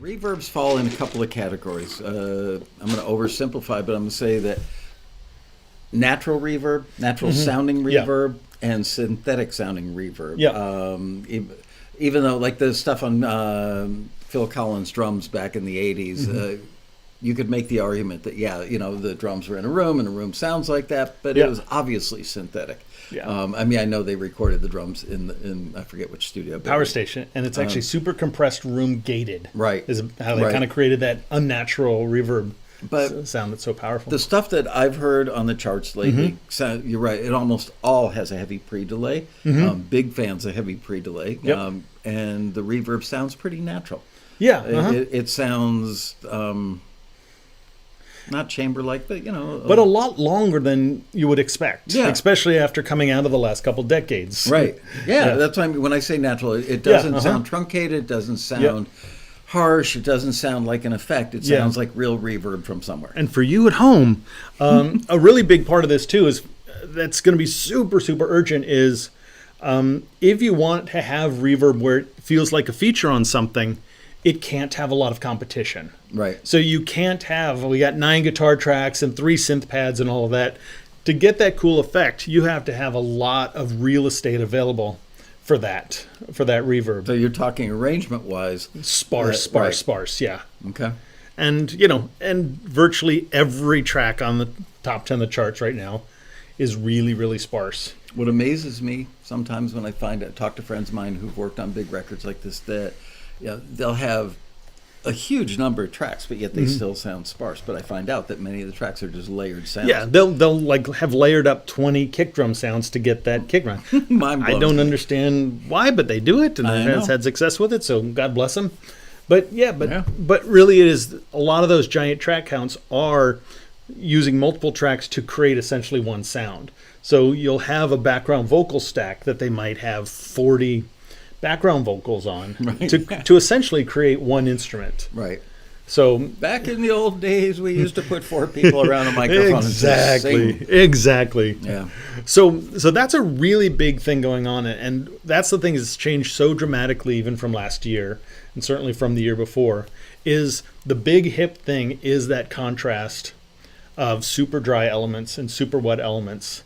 Reverbs fall in a couple of categories. I'm going to oversimplify, but I'm going to say that natural reverb, natural sounding reverb, and synthetic sounding reverb. Yeah. Even though, like the stuff on Phil Collins' drums back in the 80s, you could make the argument that, the drums were in a room and the room sounds like that, but it was obviously synthetic. Yeah. I know they recorded the drums in I forget which studio. Power Station, and it's actually super compressed room gated. Right. Is how they kind of created that unnatural reverb sound that's so powerful. The stuff that I've heard on the charts lately, you're right, it almost all has a heavy pre-delay. Big fans of heavy pre-delay. Yep. And the reverb sounds pretty natural. Yeah. It sounds... not chamber-like, but, but a lot longer than you would expect. Yeah. Especially after coming out of the last couple decades. Right. Yeah, that's why when I say natural, it doesn't sound truncated, it doesn't sound harsh, it doesn't sound like an effect. It sounds like real reverb from somewhere. And for you at home, a really big part of this, too, is that's going to be super, super urgent is if you want to have reverb where it feels like a feature on something, it can't have a lot of competition. Right. So you can't have, we got 9 guitar tracks and 3 synth pads and all of that. To get that cool effect, you have to have a lot of real estate available for that reverb. So you're talking arrangement-wise. Sparse, yeah. Okay. And, and virtually every track on the top 10 of the charts right now is really, really sparse. What amazes me sometimes when I talk to friends of mine who've worked on big records like this, that they'll have a huge number of tracks, but yet they still sound sparse. But I find out that many of the tracks are just layered sounds. Yeah, they'll like have layered up 20 kick drum sounds to get that kick drum. I don't understand why, but they do it, and has had success with it. So God bless them. But but really, it is a lot of those giant track counts are using multiple tracks to create essentially one sound. So you'll have a background vocal stack that they might have 40 background vocals on to essentially create one instrument. Right. So back in the old days, we used to put 4 people around a microphone and just sing. Exactly. Yeah. So that's a really big thing going on, and that's the thing that's changed so dramatically even from last year, and certainly from the year before, is the big hip thing is that contrast of super dry elements and super wet elements.